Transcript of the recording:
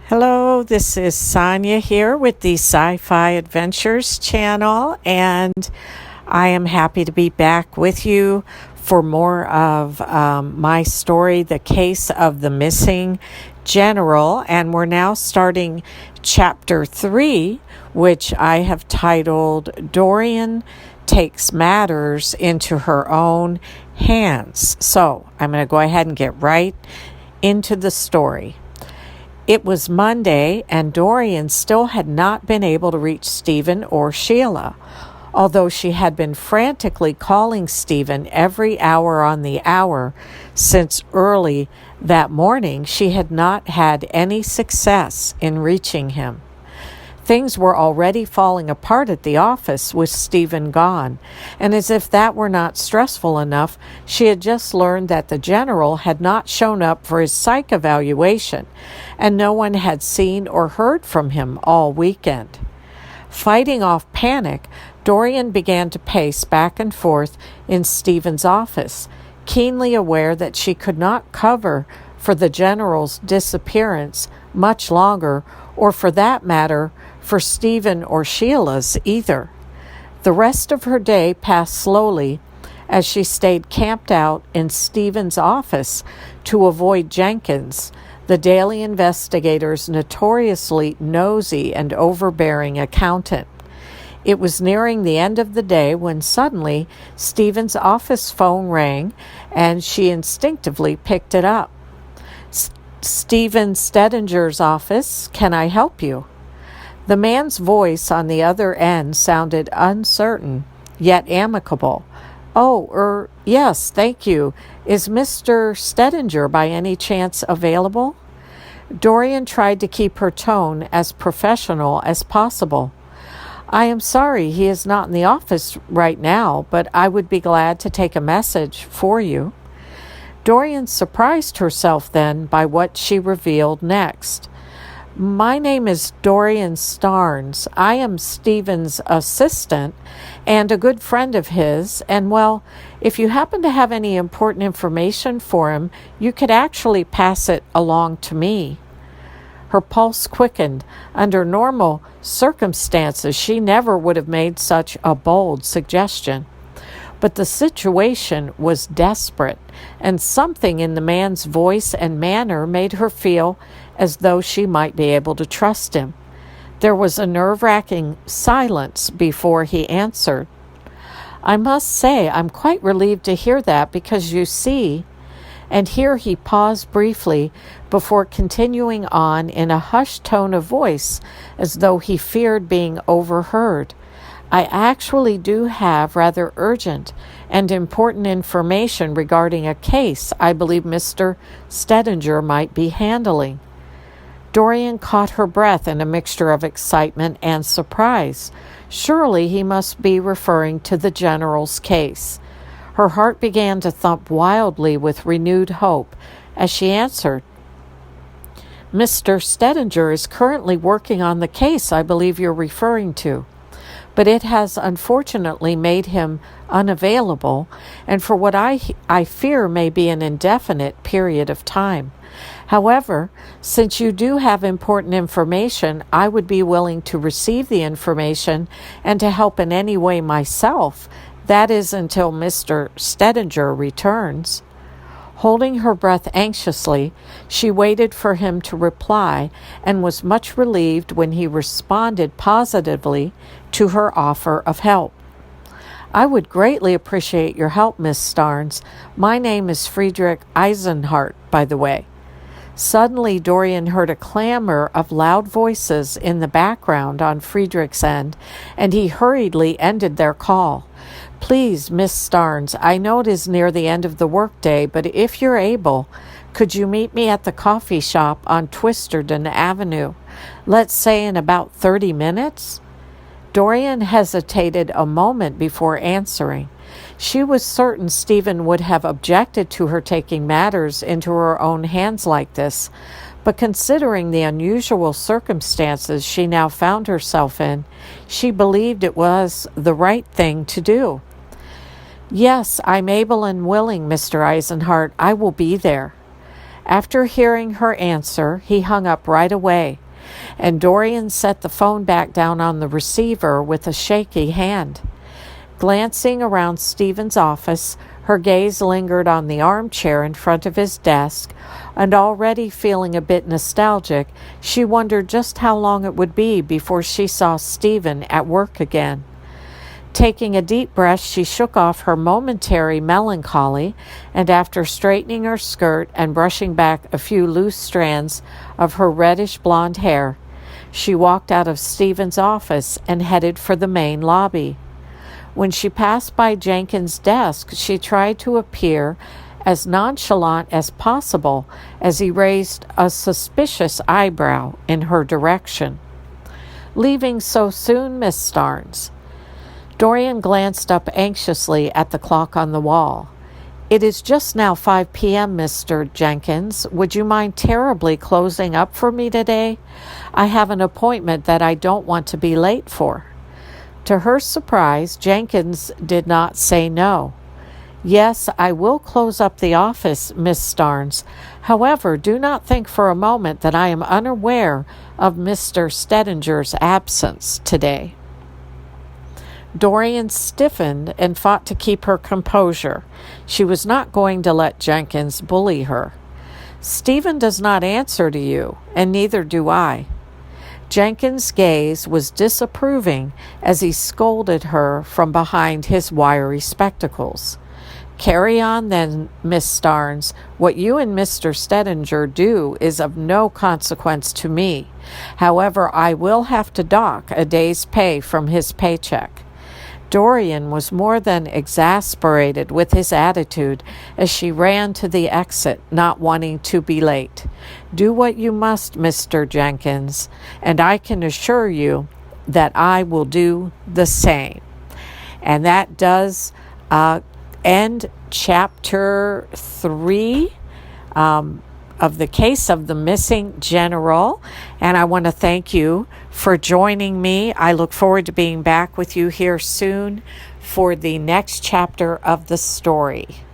Hello, this is Sonia here with the Sci-Fi Adventures channel, and I am happy to be back with you for more of my story, The Case of the Missing General, and we're now starting Chapter 3, which I have titled Dorian Takes Matters into Her Own Hands. So I'm going to go ahead and get right into the story. It was Monday, and Dorian still had not been able to reach Stephen or Sheila. Although she had been frantically calling Stephen every hour on the hour since early that morning, she had not had any success in reaching him. Things were already falling apart at the office with Stephen gone, and as if that were not stressful enough, she had just learned that the general had not shown up for his psych evaluation, and no one had seen or heard from him all weekend. Fighting off panic, Dorian began to pace back and forth in Stephen's office, keenly aware that she could not cover for the general's disappearance much longer, or for that matter, for Stephen or Sheila's either. The rest of her day passed slowly as she stayed camped out in Stephen's office to avoid Jenkins, the daily investigator's notoriously nosy and overbearing accountant. It was nearing the end of the day when suddenly Stephen's office phone rang, and she instinctively picked it up. Stephen Stedinger's office, can I help you? The man's voice on the other end sounded uncertain, yet amicable. Oh, yes, thank you. Is Mr. Stedinger by any chance available? Dorian tried to keep her tone as professional as possible. I am sorry he is not in the office right now, but I would be glad to take a message for you. Dorian surprised herself then by what she revealed next. My name is Dorian Starnes. I am Stephen's assistant and a good friend of his, and well, if you happen to have any important information for him, you could actually pass it along to me. Her pulse quickened. Under normal circumstances, she never would have made such a bold suggestion. But the situation was desperate, and something in the man's voice and manner made her feel as though she might be able to trust him. There was a nerve-wracking silence before he answered. I must say I'm quite relieved to hear that because you see, and here he paused briefly before continuing on in a hushed tone of voice as though he feared being overheard. I actually do have rather urgent and important information regarding a case I believe Mr. Stedinger might be handling. Dorian caught her breath in a mixture of excitement and surprise. Surely he must be referring to the general's case. Her heart began to thump wildly with renewed hope as she answered, Mr. Stedinger is currently working on the case I believe you're referring to, but it has unfortunately made him unavailable, and for what I fear may be an indefinite period of time. However, since you do have important information, I would be willing to receive the information and to help in any way myself. That is until Mr. Stedinger returns. Holding her breath anxiously, she waited for him to reply and was much relieved when he responded positively to her offer of help. I would greatly appreciate your help, Miss Starnes. My name is Friedrich Eisenhart, by the way. Suddenly, Dorian heard a clamor of loud voices in the background on Friedrich's end, and he hurriedly ended their call. Please, Miss Starnes, I know it is near the end of the workday, but if you're able, could you meet me at the coffee shop on Twisterden Avenue? Let's say in about 30 minutes? Dorian hesitated a moment before answering. She was certain Stephen would have objected to her taking matters into her own hands like this, but considering the unusual circumstances she now found herself in, she believed it was the right thing to do. Yes, I'm able and willing, Mr. Eisenhart. I will be there. After hearing her answer, he hung up right away, and Dorian set the phone back down on the receiver with a shaky hand. Glancing around Stephen's office, her gaze lingered on the armchair in front of his desk, and already feeling a bit nostalgic, she wondered just how long it would be before she saw Stephen at work again. Taking a deep breath, she shook off her momentary melancholy, and after straightening her skirt and brushing back a few loose strands of her reddish blonde hair, she walked out of Stephen's office and headed for the main lobby. When she passed by Jenkins' desk, she tried to appear as nonchalant as possible as he raised a suspicious eyebrow in her direction. "Leaving so soon, Miss Starnes?" Dorian glanced up anxiously at the clock on the wall. "It is just now 5 p.m., Mr. Jenkins. Would you mind terribly closing up for me today? I have an appointment that I don't want to be late for." To her surprise, Jenkins did not say no. "Yes, I will close up the office, Miss Starnes. However, do not think for a moment that I am unaware of Mr. Stedinger's absence today." Dorian stiffened and fought to keep her composure. She was not going to let Jenkins bully her. "Stephen does not answer to you, and neither do I." Jenkins' gaze was disapproving as he scolded her from behind his wiry spectacles. "Carry on then, Miss Starnes. What you and Mr. Stedinger do is of no consequence to me. However, I will have to dock a day's pay from his paycheck." Dorian was more than exasperated with his attitude as she ran to the exit, not wanting to be late. "Do what you must, Mr. Jenkins, and I can assure you that I will do the same." And that does end Chapter 3 of the case of the missing general. And I want to thank you for joining me. I look forward to being back with you here soon for the next chapter of the story.